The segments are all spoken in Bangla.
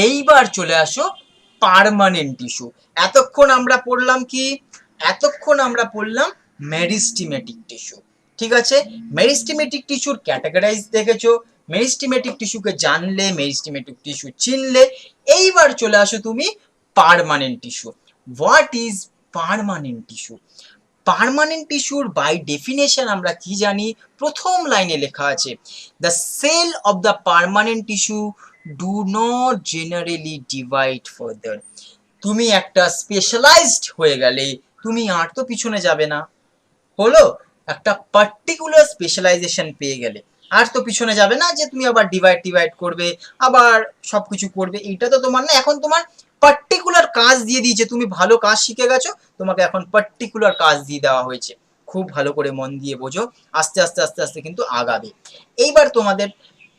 এইবার চলে আসো পার্মানেন্ট টিস্যু। এতক্ষণ আমরা পড়লাম কি? এতক্ষণ আমরা পড়লাম মেরিস্টেমেটিক টিস্যু। ঠিক আছে, মেরিস্টেমেটিক টিস্যুর ক্যাটাগরাইজ দেখেছো, মেরিস্টেমেটিক টিস্যুকে জানলে, মেরিস্টেমেটিক টিস্যু চিনলে। এইবার চলে আসো তুমি permanent tissue. What is permanent tissue? Permanent টিস্যুর বাই ডেফিনেশন আমরা কি জানি? প্রথম লাইনে লেখা আছে, the cell of the permanent tissue do not generally divide further. তুমি একটা স্পেশালাইজড হয়ে গেলে তুমি আর তো পিছনে যাবে না, হলো? একটা পার্টিকুলার স্পেশালাইজেশন পেয়ে গেলে আর তো পিছনে যাবে না যে তুমি আবার ডিভাইড করবে, আবার সবকিছু করবে। এইটা তো তোমার না, এখন তোমার পার্টিকুলার কাজ দিয়ে দিয়েছে, তুমি ভালো কাজ শিখে গেছো, তোমাকে এখন পার্টিকুলার কাজ দিয়ে দেওয়া হয়েছে। খুব ভালো করে মন দিয়ে বোঝো, আস্তে আস্তে আস্তে আস্তে কিন্তু আগাবে। এইবার তোমাদের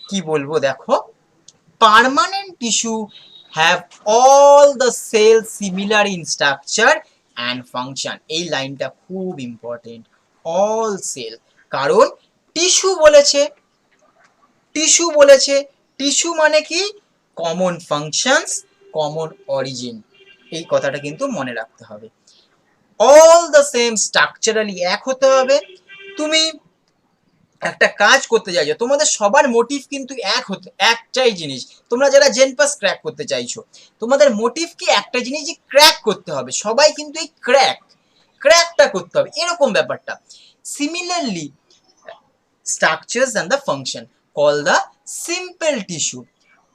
কি বলবো দেখো, permanent tissue have all the cell similar in structure and function. এই লাইনটা খুব ইম্পর্টেন্ট, অল সেল। কারণ টিস্যু বলেছে, টিস্যু বলেছে, টিস্যু মানে কি? Common functions, common origin. এই কথাটা কিন্তু মনে রাখতে হবে। অল দ্য সেম, স্ট্রাকচারালি এক হতে হবে। তুমি একটা কাজ করতে চাইছো, তোমাদের সবার মোটিভ কিন্তু এক হতে, একটাই জিনিস। তোমরা যারা জেনপাস ক্র্যাক করতে চাইছো, তোমাদের মোটিভ কি? একটা জিনিস, যে ক্র্যাক করতে হবে। সবাই কিন্তু এই ক্র্যাকটা করতে হবে, এরকম ব্যাপারটা। Similarly structures and the function called the simple tissue.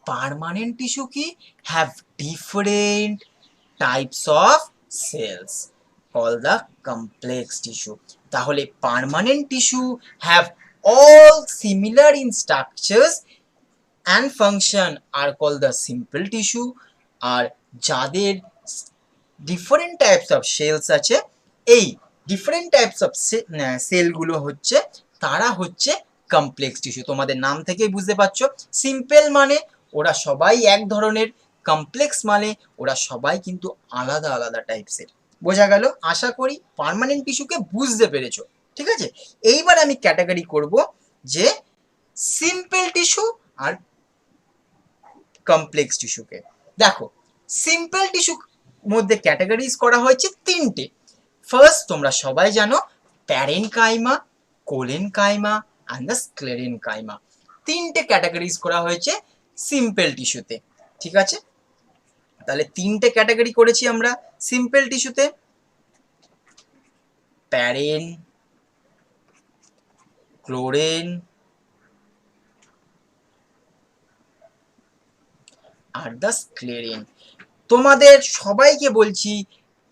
Permanent tissue ki have different types of cells called the complex tissue. তাহলে permanent tissue have all similar in structures and function are called the simple tissue. আর যাদের ডিফারেন্ট টাইপস অফ সেলস আছে, এই ডিফারেন্ট টাইপস অফ সেলগুলো হচ্ছে, তারা হচ্ছে কমপ্লেক্স টিস্যু। তোমাদের নাম থেকেই বুঝতে পারছো, সিম্পল মানে ওরা সবাই এক ধরনের, কমপ্লেক্স মানে ওরা সবাই কিন্তু আলাদা আলাদা টাইপসের। বোঝা গেল? আশা করি পার্মানেন্ট টিস্যুকে বুঝতে পেরেছো। ঠিক আছে, এইবার আমি ক্যাটাগরি করব যে সিম্পল টিস্যু আর কমপ্লেক্স টিস্যুকে। দেখো, সিম্পল টিস্যু মধ্যে ক্যাটাগরিজ করা হয়েছে তিনটে। ফার্স্ট তোমরা সবাই জানো, parenchyma, collenchyma and the sclerenchyma. তিনটে ক্যাটাগরিজ করা হয়েছে সিম্পল টিস্যুতে। ঠিক আছে, তাহলে তিনটে ক্যাটাগরি করেছি আমরা সিম্পল টিস্যুতে, প্যারেন, ক্লোরেন আর দ্য স্ক্লেরেন। তোমাদের সবাইকে বলছি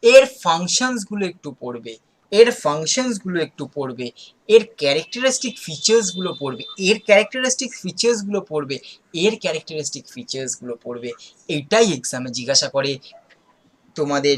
এর ফাংশনসগুলো একটু পড়বে, এর ফাংশনসগুলো একটু পড়বে, এর ক্যারেক্টারিস্টিক ফিচার্সগুলো পড়বে, এর ক্যারেক্টারিস্টিক ফিচার্সগুলো পড়বে, এর ক্যারেক্টারিস্টিক ফিচার্সগুলো পড়বে। এটাই এক্সামে জিজ্ঞাসা করে তোমাদের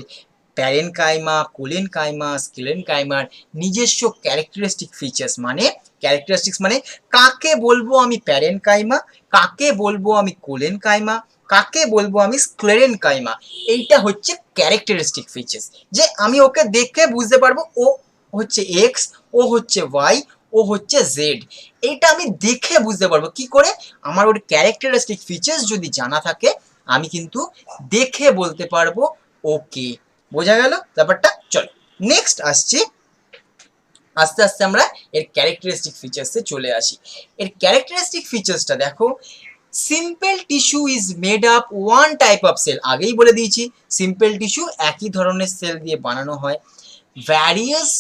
প্যারেনকাইমা, কোলেনকাইমা, স্ক্লেরেনকাইমার নিজস্ব ক্যারেক্টারিস্টিক ফিচার্স। মানে ক্যারেক্টারিস্টিক্স মানে কাকে বলবো আমি প্যারেনকাইমা, কাকে বলবো আমি কোলেনকাইমা, কাকে বলবো আমি স্ক্লেরেনকাইমা। এইটা হচ্ছে ক্যারেক্টারিস্টিক ফিচার্স, যে আমি ওকে দেখে বুঝতে পারবো ও হচ্ছে এক্স, ও হচ্ছে ওয়াই, ও হচ্ছে জেড। এইটা আমি দেখে বুঝতে পারবো কি করে? আমার ওর ক্যারেক্টারিস্টিক ফিচার্স যদি জানা থাকে, আমি কিন্তু দেখে বলতে পারবো ওকে। বোঝা গেল ব্যাপারটা? চলো নেক্সট আসছি, আস্তে আস্তে আমরা এর ক্যারেক্টারিস্টিক ফিচার্সে চলে আসি। এর ক্যারেক্টারিস্টিক ফিচার্সটা দেখো, simple tissue is made up one type of cell. আগেই বলে দিয়েছি সিম্পল টিস্যু একই ধরনের সেল দিয়ে বানানো হয়। Various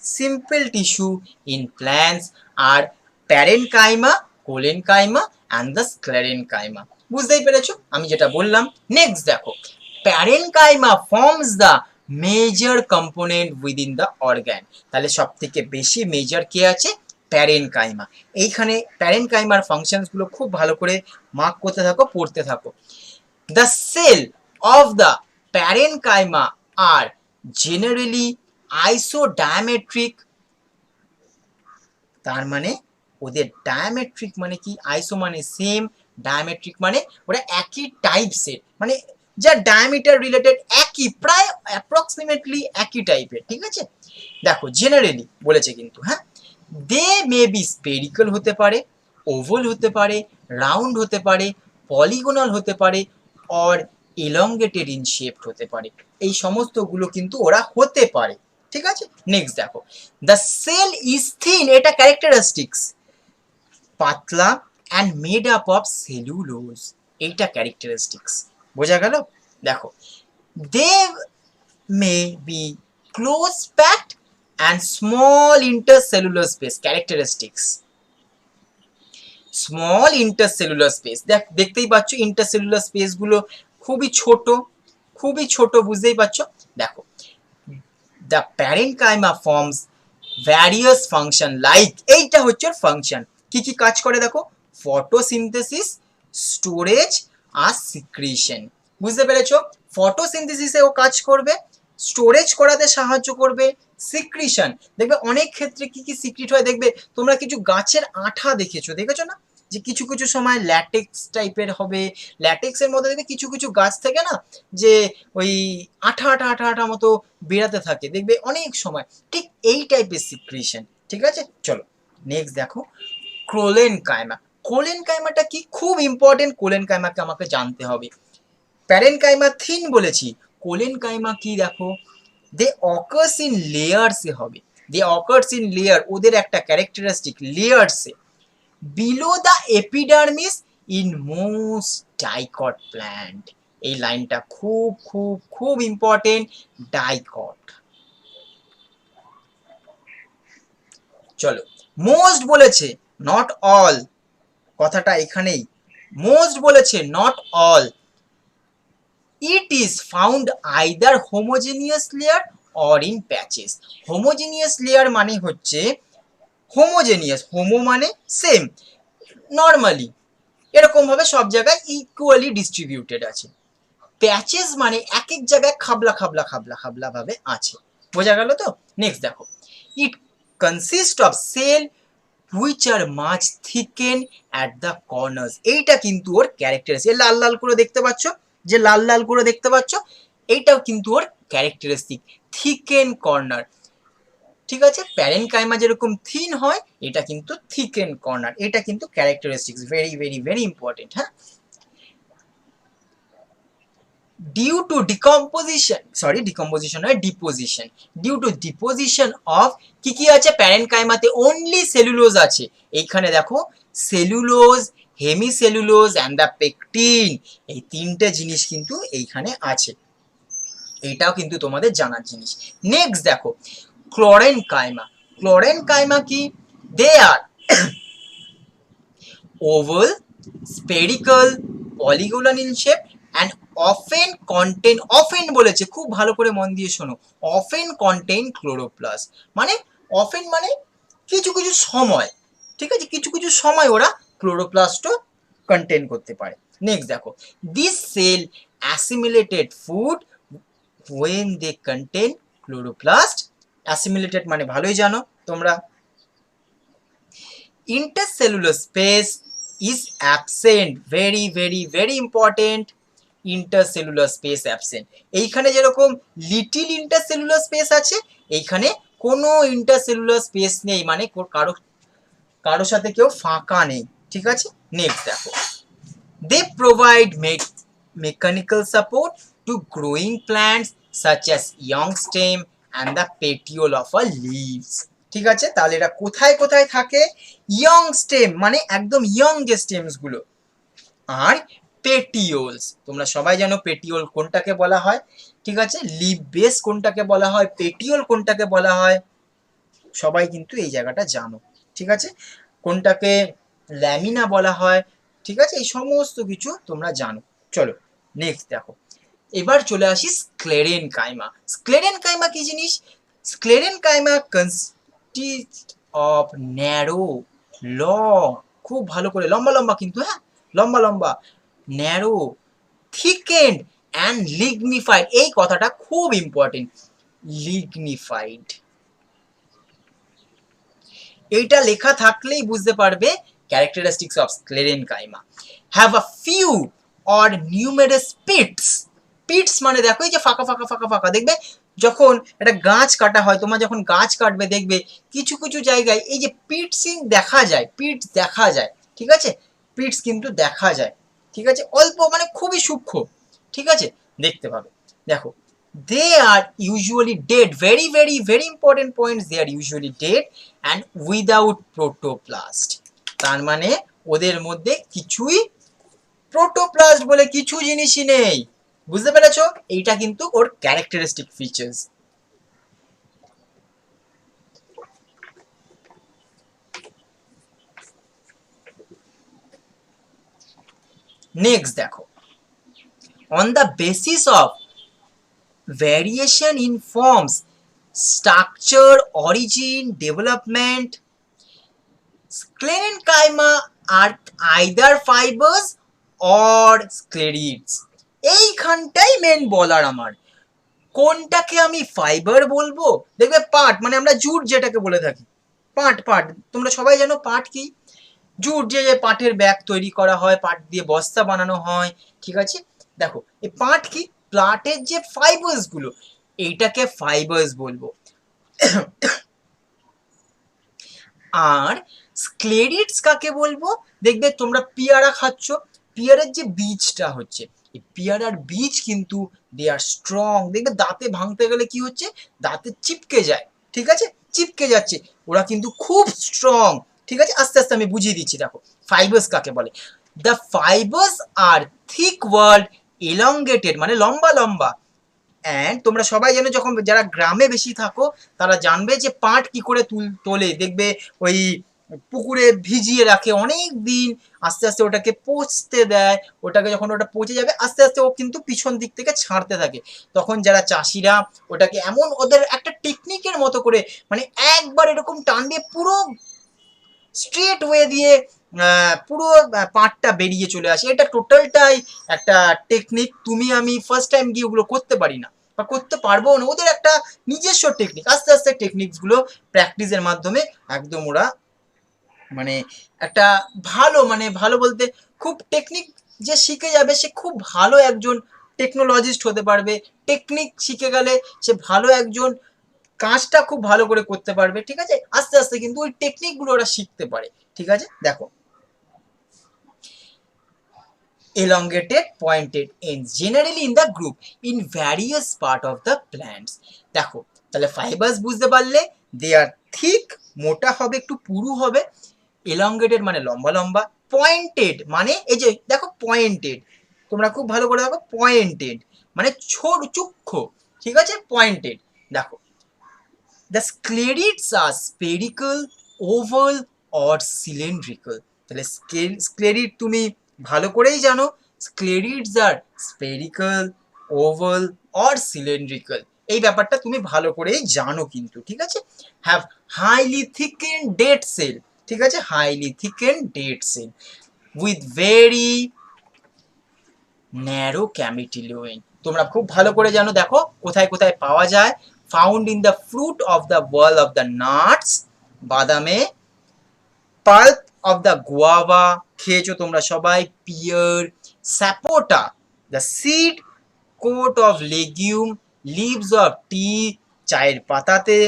simple tissue in plants আর parenchyma, collenchyma and the sclerenchyma. বুঝতেই পেরেছো আমি যেটা বললাম। নেক্সট দেখো, parenchyma forms the major component within the organ. তাহলে সব থেকে বেশি মেজর কে আছে? প্যারেনকাইমা। এইখানে প্যারেনকাইমার ফাংশনসগুলো খুব ভালো করে মার্ক করতে থাকো, পড়তে থাকো। The cell of the parenchyma are generally isodiametric. তার মানে ওদের ডায়ামেট্রিক মানে কি? আইসো মানে সেম, ডায়ামেট্রিক মানে ওরা একই টাইপসের, মানে যার ডায়ামিটার রিলেটেড একই, প্রায় অ্যাপ্রক্সিমেটলি একই টাইপের। ঠিক আছে, দেখো জেনারেলি বলেছে কিন্তু, হ্যাঁ, দে মে বি স্পেরিক্যাল হতে পারে, ওভাল হতে পারে, রাউন্ড হতে পারে, পলিগোনাল হতে পারে, অর এলংগেটেড ইন শেপ হতে পারে। এই সমস্তগুলো কিন্তু ওরা হতে পারে, ঠিক আছে। নেক্সট দেখো, দ্য সেল ইজ থিন, এটা ক্যারেক্টারিস্টিক্স, পাতলা and made up of cellulose, এইটা ক্যারেক্টারিস্টিক্স, বোঝা গেল। দেখো, they may be close packed and small intercellular space, characteristics, small intercellular space, দেখতেই পাচ্ছ ইন্টারসেলুলার স্পেসগুলো খুবই ছোট, খুবই ছোট, বুঝতেই পারছো। দেখো, the parenchyma forms various function like, এইটা হচ্ছে ফাংশন, কি কি কাজ করে দেখো, ফটোসিনথেসিস, স্টোরেজ আর সিক্রিশন, বুঝতে পেরেছো। ফটোসিনথেসিসে ও কাজ করবে, স্টোরেজ করাতে সাহায্য করবে, সিক্রিশন, দেখবে অনেক ক্ষেত্রে কি কি সিক্রিট হয়, দেখবে তোমরা কিছু গাছের আঠা দেখেছো না, যে কিছু কিছু সময় ল্যাটেক্স টাইপের হবে, ল্যাটেক্সের মধ্যে দেখবে কিছু কিছু গাছ থেকে না, যে ওই আঠা আঠা আঠা আঠা মতো বেরাতে থাকে, দেখবে অনেক সময়, ঠিক এই টাইপের সিক্রিশন, ঠিক আছে। চলো নেক্সট দেখো, ক্রোলেন কাইমা। কোলেন কাইমাটা কি, খুব ইম্পর্টেন্ট, কোলেন কাইমাকে আমাকে জানতে হবে। প্যারেন কাইমা থিন বলেছি, কোলেন কাইমা কি দেখো, দে অকার্স ইন লেয়ার্সে হবে, দে অকার্স ইন লেয়ার, ওদের একটা ক্যারেক্টারিস্টিক লেয়ার্সে, below the epidermis in most dicot plant, এই লাইনটা খুব খুব খুব ইম্পর্টেন্ট, ডাইকট। চলো, মোস্ট বলেছে, নট অল, কথাটা এখানেই, মোস্ট বলেছে not all, it is found either homogeneous layer or in patches. Homogeneous layer মানে হচ্ছে, হোমোজেনিয়াস, হোমো মানে সেম, নর্মালি এরকম ভাবে সব জায়গায় ইকুয়ালি ডিস্ট্রিবিউটেড আছে, প্যাচেস মানে এক এক জায়গায় খাবলা খাবলা খাবলা খাবলা ভাবে আছে, বোঝা গেল তো। নেক্সট দেখো, it consist of cell which are much thicken at the corners, এইটা কিন্তু ওর ক্যারেক্টারিস্টিক, লাল লাল করে দেখতে পাচ্ছ, যে লাল লাল করে দেখতে পাচ্ছ, এইটাও কিন্তু ওর ক্যারেক্টারিস্টিক, থিকেন কর্নার, ঠিক আছে। প্যারেনকাইমা যেরকম থিন হয়, এটা কিন্তু থিকেন কর্নার, এটা কিন্তু characteristics, very very very important, হ্যাঁ। Due to decomposition, sorry decomposition নয়, deposition, due to deposition of, কি কি আছে প্যারেনকাইমাতে, অনলি সেলুলোজ আছে, এইখানে দেখো cellulose, hemicellulose and the pectin, এই তিনটে জিনিস কিন্তু এইখানে আছে, এইটাও কিন্তু তোমাদের জানার জিনিস। নেক্সট দেখো, ক্লোরেনকাইমা, ক্লোরেনকাইমা কি, দে আর oval, spherical, polygonal in shape and often contain, often বলেছে, খুব ভালো করে মন দিয়ে শোনো, often contain chloroplast, মানে often মানে কিছু কিছু সময়, ঠিক আছে, কিছু কিছু সময় ওরা ক্লোরোপ্লাস্টও কন্টেন করতে পারে। নেক্সট দেখো, this cell assimilated food when they contain chloroplast, assimilated মানে ভালোই জানো তোমরা, intercellular space is absent, very very very important, intercellular space absent, এইখানে যেরকম লিটিল ইন্টারসেলুলার স্পেস আছে, এইখানে কোনো ইন্টারসেলুলার স্পেস নেই, মানে কারো কারো সাথে কেউ ফাঁকা নেই, ঠিক আছে। নেক্সট দেখো, they provide mechanical support to growing plants such as young stem and the petiole of a leaves, ঠিক আছে। তাহলে এটা কোথায় কোথায় থাকে, ইয়ং স্টেম মানে একদম ইয়ং যে স্টেমস গুলো, আর পেটিওলস, তোমরা সবাই জানো পেটিওল কোনটাকে বলা হয়, ঠিক আছে, লিভ বেস কোনটাকে বলা হয়, পেটিওল কোনটাকে বলা হয়, সবাই কিন্তু এই জায়গাটা জানো, ঠিক আছে, কোনটাকে ল্যামিনা বলা হয়, ঠিক আছে, এই সমস্ত কিছু তোমরা জানো। চলো নেক্সট দেখো, এবার চলে আসি স্ক্লেরেনকাইমা। স্ক্লেরেনকাইমা কি জিনিস, sclerenchyma consist of narrow, long, খুব ভালো করে লম্বা লম্বা কিন্তু, হ্যাঁ লম্বা লম্বা, ন্যারো, থিকেন্ড অ্যান্ড লিগনিফাইড, এই কথাটা খুব ইম্পর্টেন্ট, লিগনিফাইড, এইটা লেখা থাকলেই বুঝতে পারবে characteristics of sclerenchyma. Have a few or numerous pits, pits মানে দেখো এই যে ফাঁকা ফাঁকা ফাঁকা ফাঁকা, দেখবে যখন একটা গাছ কাটা হয়, তোমার যখন গাছ কাটবে দেখবে কিছু কিছু জায়গায় এই যে পিটসিং দেখা যায়, পিটস দেখা যায়, ঠিক আছে, পিটস কিন্তু দেখা যায়, ঠিক আছে, অল্প মানে খুবই সূক্ষ্ম, ঠিক আছে, দেখতে পাবে। দেখো, they are usually dead, very very very important points, they are usually dead and without protoplast, তার মানে ওদের মধ্যে কিছুই প্রোটোপ্লাস্ট বলে কিছু জিনিসই নেই, বুঝতে পেরেছো? এইটা কিন্তু ওর ক্যারেক্টারিস্টিক ফিচার্স। নেক্সট দেখো, on the basis of variation in forms, structure, origin, development, sclerenchyma are either fibers or sclerids, এইখানটাই মেন বলার আমার, কোনটাকে আমি ফাইবার বলবো, দেখবে পাট মানে আমরা জুট যেটাকে বলে থাকি, পাট পাট তোমরা সবাই জানো পাট কি, জুট যে পাটের ব্যাগ তৈরি করা হয়, পাট দিয়ে বস্তা বানানো হয়, ঠিক আছে, দেখো এই পাট কি, প্লাটের যে ফাইবার্স গুলো, এইটাকে ফাইবার্স বলবো। আর স্ক্লেরিডস কাকে বলবো, দেখবে তোমরা পেয়ারা খাচ্ছ, পেয়ারার যে বীজটা হচ্ছে, এই পেয়ারার বীজ কিন্তু দে আর স্ট্রং, দেখবে দাঁতে ভাঙতে গেলে কি হচ্ছে, দাঁতে চিপকে যায়, ঠিক আছে, চিপকে যাচ্ছে, ওরা কিন্তু খুব স্ট্রং, ঠিক আছে, আস্তে আস্তে আমি বুঝিয়ে দিচ্ছি। দেখো ফাইবার্স কাকে বলে, the fibres are thick walled elongated মানে লম্বা লম্বা, অ্যান্ড তোমরা সবাই জানো, যখন যারা গ্রামে বেশি থাকো তারা জানবে যে পাট কি করে তোলে, দেখবে ওই পুকুরে ভিজিয়ে রাখে অনেক দিন, আস্তে আস্তে ওটাকে পচতে দেয়, ওটাকে যখন ওটা পচে যাবে আস্তে আস্তে ও কিন্তু পিছন দিক থেকে ছাড়তে থাকে, তখন যারা চাষিরা ওটাকে এমন ওদের একটা টেকনিকের মতো করে মানে একবার এরকম টান দিয়ে পুরো স্ট্রেট ওয়ে দিয়ে পুরো পাটটা বেরিয়ে চলে আসে, এটা টোটালটাই একটা টেকনিক, তুমি আমি ফার্স্ট টাইম গিয়ে ওগুলো করতে পারি না বা করতে পারবো না, ওদের একটা নিজস্ব টেকনিক, আস্তে আস্তে টেকনিকসগুলো প্র্যাকটিসের মাধ্যমে একদম ওরা মানে একটা ভালো, মানে ভালো বলতে খুব টেকনিক যে শিখে যাবে সে খুব ভালো একজন টেকনোলজিস্ট হতে পারবে, টেকনিক শিখে গেলে সে ভালো একজন কাজটা খুব ভালো করে করতে পারবে, ঠিক আছে, আস্তে আস্তে কিন্তু ওই টেকনিকগুলো ওরা শিখতে পারে, ঠিক আছে। দেখো, elongated pointed ends generally in the group in various part of the plants, দেখো তাহলে ফাইবার্স বুঝতে পারলে, দে আর থিক মোটা হবে, একটু পুরু হবে, elongated মানে লম্বা লম্বা, পয়েন্টেড মানে এই যে দেখো পয়েন্টেড, তোমরা খুব ভালো করে দেখো পয়েন্টেড মানে ছোট চুক্ষ, ঠিক আছে, পয়েন্টেড। দেখো, the sclerids are spherical, oval or cylindrical, তাহলে sclerid তুমি ভালো করেই জানো, sclerids are spherical, oval or cylindrical, এই ব্যাপারটা তুমি ভালো করেই জানো কিন্তু, ঠিক আছে, have highly thickened dead cell, ঠিক আছে, highly thickened dead cell with very narrow ক্যামিটিলিওন, তোমরা খুব ভালো করে জানো, দেখো কোথায় কোথায় পাওয়া যায়, found in the fruit of the wall of the nuts, বাদামে, পাল্প অফ দ্য গুয়াভা খেয়েছো তোমরা সবাই, pear, sapota the seed, coat of legume, leaves of tea চায়ের পাতাতে,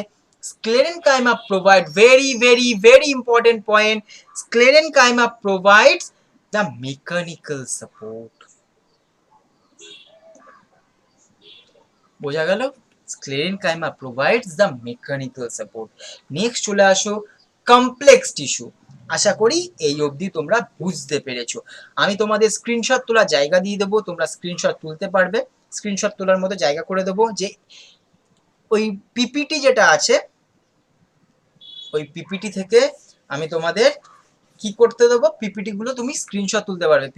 sclerenchyma provide very very very important point, sclerenchyma provides the mechanical support, বোঝা গেল, sclerenchyma provides the mechanical support। Next চলে আসো কমপ্লেক্স টিস্যু, আশা করি এই অবধি তোমরা বুঝতে পেরেছো, আমি তোমাদের স্ক্রিনশট তোলার জায়গা দিয়ে দেবো, তোমরা স্ক্রিনশট তুলতে পারবে, স্ক্রিনশট তোলার মতো জায়গা করে দেবো, যে ওই পিপিটি যেটা আছে ওই পিপিটি থেকে আমি তোমাদের কি করতে দেবো, পিপিটি গুলো তুমি স্ক্রিনশট তুলতে পারবে।